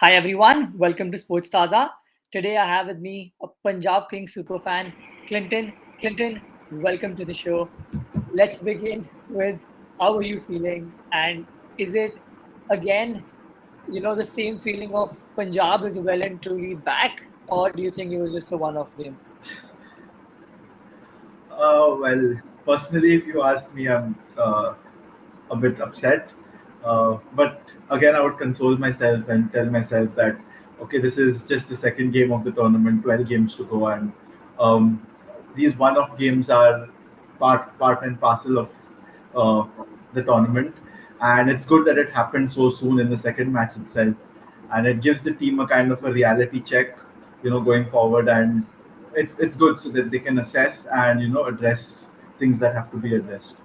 Hi everyone, welcome to Sports Taza. Today I have with me a Punjab Kings superfan, Clinton. Clinton, welcome to the show. Let's begin with how are you feeling, and is it again, the same feeling of Punjab is well and truly back, or do you think it was just a one-off game? Well, personally, if you ask me, I'm a bit upset. But again, I would console myself and tell myself that, okay, this is just the second game of the tournament, 12 games to go. And um, these one off games are part and parcel of uh, the tournament. And it's good that it happened so soon in the second match itself. And it gives the team a kind of a reality check, going forward. And it's good so that they can assess and address things that have to be addressed.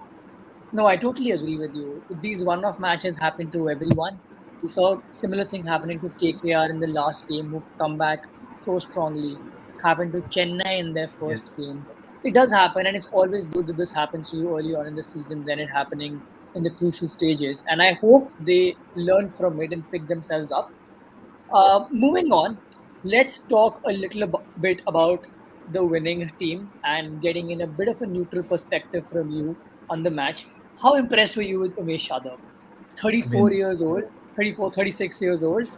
No, I totally agree with you. These one-off matches happen to everyone. We saw similar thing happening to KKR in the last game, who've come back so strongly. Happened to Chennai in their first Yes. game. It does happen, and it's always good that this happens to you early on in the season than it happening in the crucial stages. And I hope they learn from it and pick themselves up. Moving on, let's talk a little bit about the winning team and getting in a bit of a neutral perspective from you on the match. How impressed were you with Umesh Yadav? I 34 mean, years old, 34, 36 years old,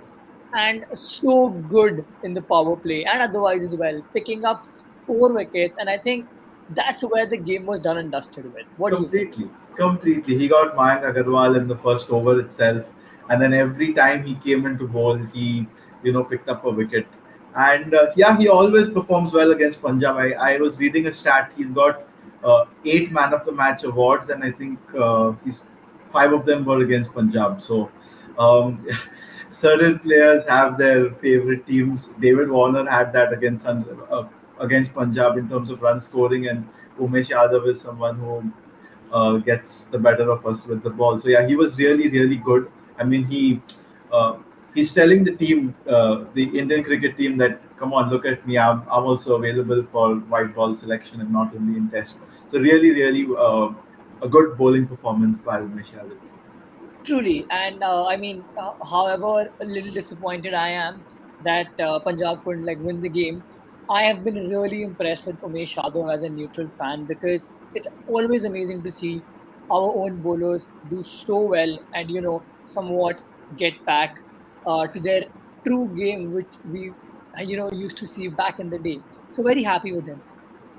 and so good in the power play and otherwise as well, picking up 4 wickets. And I think that's where the game was done and dusted with. What do you think? completely. He got Mayank Agarwal in the first over itself, and then every time he came into bowl, he picked up a wicket. And yeah, he always performs well against Punjab. I was reading a stat. He's got 8 Man of the Match awards, and I think he's 5 of them were against Punjab. So. Certain players have their favorite teams. David Warner had that against Punjab in terms of run scoring, and Umesh Yadav is someone who gets the better of us with the ball. So yeah, he was really really good. I mean, uh, he's telling the team, the Indian cricket team, that come on, look at me. I'm also available for white ball selection and not only in Test. So really really a good bowling performance by Umesh Yadav. Truly, and however a little disappointed I am that Punjab couldn't win the game. I have been really impressed with Umesh Yadav as a neutral fan because it's always amazing to see our own bowlers do so well and somewhat get back to their true game which we used to see back in the day. So very happy with him.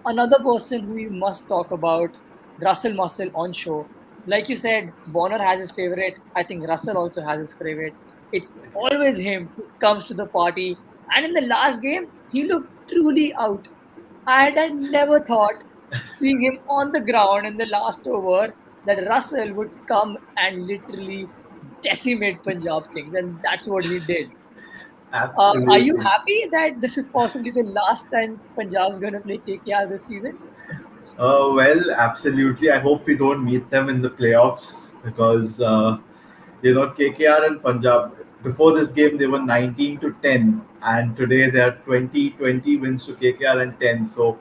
Another person who we must talk about, Russell Muscle on show. Like you said, Bonner has his favorite. I think Russell also has his favorite. It's always him who comes to the party. And in the last game, he looked truly out. I had never thought, seeing him on the ground in the last over, that Russell would come and literally decimate Punjab Kings. And that's what he did. Are you Absolutely. happy that this is possibly the last time Punjab's going to play KKR this season? Well, absolutely. I hope we don't meet them in the playoffs because KKR and Punjab, before this game they were 19 to 10, and today they are 20 wins to KKR and 10. So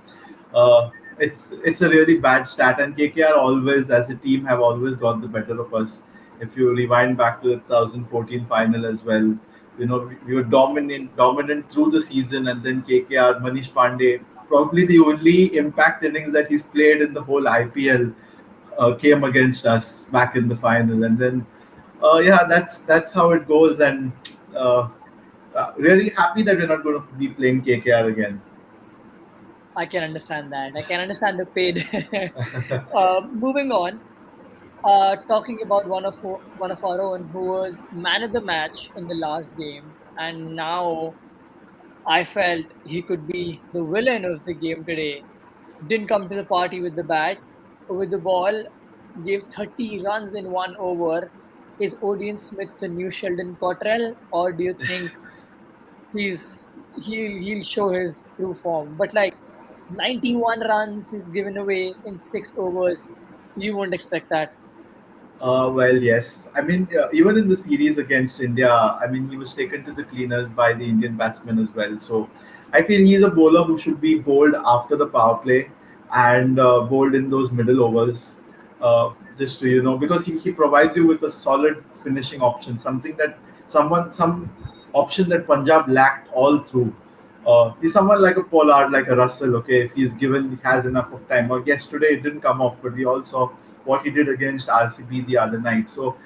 it's a really bad stat, and KKR always, as a team, have always got the better of us. If you rewind back to the 2014 final as well, we were dominant through the season, and then KKR, Manish Pandey, probably the only impact innings that he's played in the whole IPL, came against us back in the final, and then yeah, that's how it goes, and uh, really happy that we're not going to be playing KKR again. I can understand that. I can understand the pain. Moving on, talking about one of our own who was man of the match in the last game, and now I felt he could be the villain of the game today. Didn't come to the party with the bat, with the ball, gave 30 runs in 1 over. Is Odion Smith the new Sheldon Cottrell, or do you think he'll show his true form? But 91 runs he's given away in 6 overs. You won't expect that. Well, yes. I mean, even in the series against India, I mean, he was taken to the cleaners by the Indian batsmen as well. So I feel he's a bowler who should be bowled after the power play and bowled in those middle overs. Just to, because he provides you with a solid finishing option, something that some option that Punjab lacked all through. He's someone like a Pollard, like a Russell. Okay, if he's given, he has enough of time. Or yesterday it didn't come off, but we all saw what he did against RCB the other night. So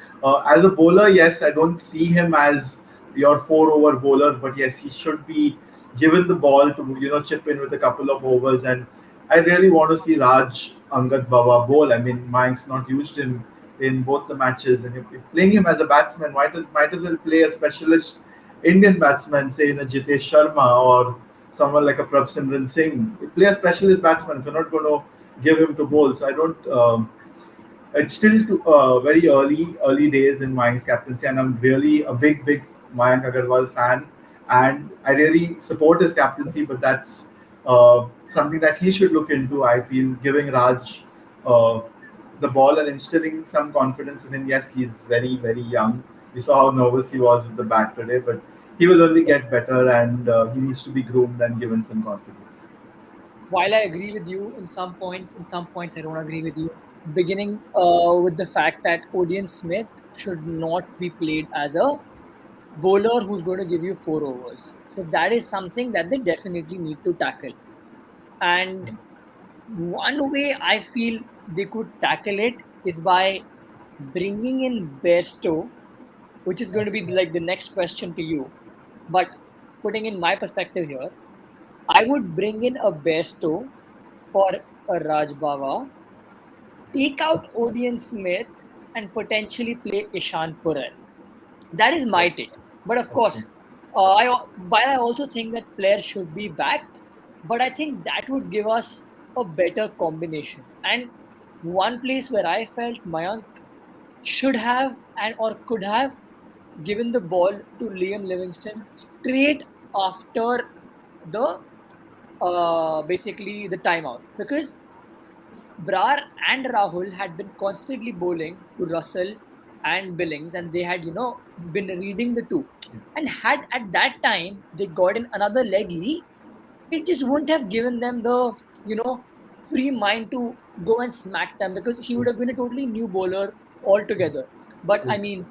as a bowler, yes, I don't see him as your 4 over bowler, but yes, he should be given the ball to chip in with a couple of overs. And I really want to see Raj Angad Bawa bowl. I mean, Mayank's not used him in both the matches, and if playing him as a batsman, might as well play a specialist Indian batsman, say in a Jitesh Sharma or someone like a Prabhsimran Singh. You play a specialist batsman if you're not going to give him to bowl. So I don't. It's still very early days in Mayank's captaincy, and I'm really a big Mayank Agarwal fan, and I really support his captaincy. But that's something that he should look into. I feel giving Raj uh, the ball and instilling some confidence in him. Yes, he's very young. We saw how nervous he was with the bat today, but he will only get better, and he needs to be groomed and given some confidence. While I agree with you in some points I don't agree with you. Beginning with the fact that Odion Smith should not be played as a bowler who's going to give you 4 overs. So that is something that they definitely need to tackle. And one way I feel they could tackle it is by bringing in Bairstow, which is going to be like the next question to you. But putting in my perspective here, I would bring in a Bairstow for a Raj Bawa, take out Odion Smith, and potentially play Ishan Purel. That is my take. But of Okay. course, while I also think that players should be backed, but I think that would give us a better combination. And one place where I felt Mayank should have and or could have given the ball to Liam Livingston straight after the basically the timeout, because Brar and Rahul had been constantly bowling to Russell and Billings, and they had, been reading the two. And had at that time they got in another leg lead, it just wouldn't have given them the, free mind to go and smack them, because he would have been a totally new bowler altogether. But I True. mean,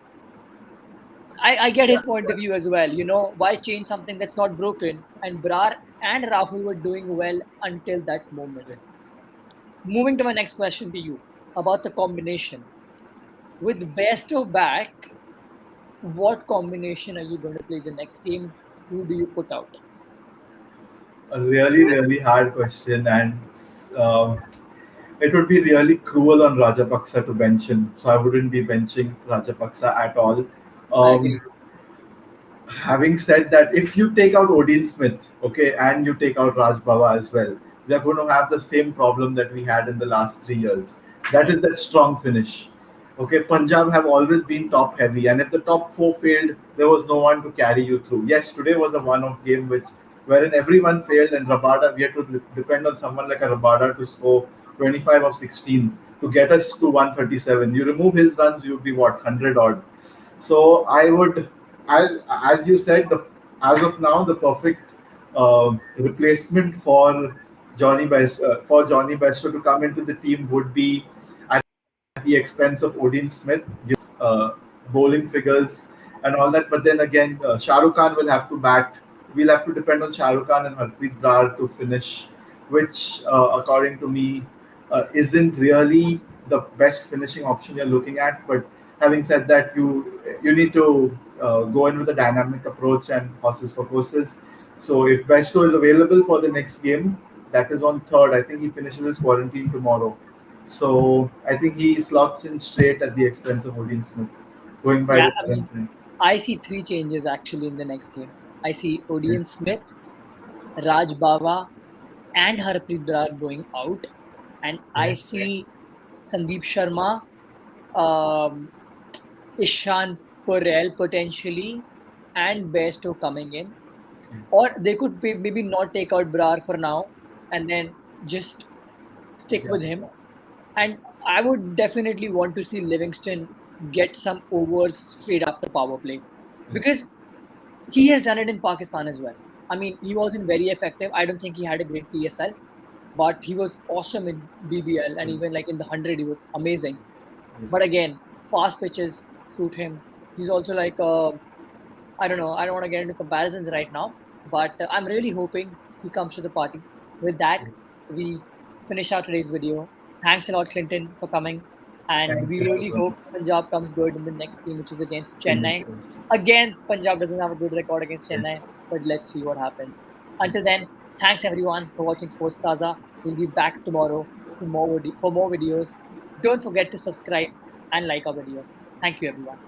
I get his point of view as well. Why change something that's not broken? And Brar and Rahul were doing well until that moment. Moving to my next question to you about the combination. With best of back, what combination are you going to play the next game? Who do you put out? A really hard question, and it would be really cruel on Rajapaksa to bench him. So I wouldn't be benching Rajapaksa at all. I agree. Um, Having said that, if you take out Odin Smith, okay, and you take out Raj Baba as well, we are going to have the same problem that we had in the last 3 years. That is that strong finish. Okay, Punjab have always been top heavy, and if the top four failed, there was no one to carry you through. Yes, today was a one-off game which wherein everyone failed, and Rabada we had to depend on someone like a Rabada to score 25 of 16 to get us to 137. You remove his runs, you would be what 100 odd. So I would, as you said, as of now, the perfect replacement for Johnny Bairstow to come into the team would be at the expense of Odin Smith, bowling figures and all that. But then again, Shah Rukh Khan will have to bat. We'll have to depend on Shah Rukh Khan and Harpreet Brar to finish, which, according to me, isn't really the best finishing option you're looking at. But having said that, you need to go in with a dynamic approach and horses for courses. So if Besto is available for the next game, that is on third. I think he finishes his quarantine tomorrow. So I think he slots in straight at the expense of Odin Smith, going by Yeah, the I mean, current trend. I see three changes actually in the next game. I see Okay. Odion Smith, Raj Bawa, and Harpreet Brar going out, and I Okay. see Sandeep Sharma, um, Ishan Purel potentially, and Bairstow coming in. Or they could maybe not take out Brar for now and then just stick Yeah. with him. And I would definitely want to see Livingston get some overs straight after power play, because he has done it in Pakistan as well. I mean, he wasn't very effective. I don't think he had a great PSL, but he was awesome in BBL, and even like in the 100, he was amazing. Yes. But again, fast pitches suit him. He's also like I don't know. I don't want to get into comparisons right now, but I'm really hoping he comes to the party. With that, Yes. we finish out today's video. Thanks a lot, Clinton, for coming. And Thank we you, really everyone. hope Punjab comes good in the next game, which is against Fingers Chennai. crossed. Again, Punjab doesn't have a good record against Chennai, Yes. but let's see what happens. Until Yes. then, thanks everyone for watching Sports Taza. We'll be back tomorrow for more videos. Don't forget to subscribe and like our video. Thank you, everyone.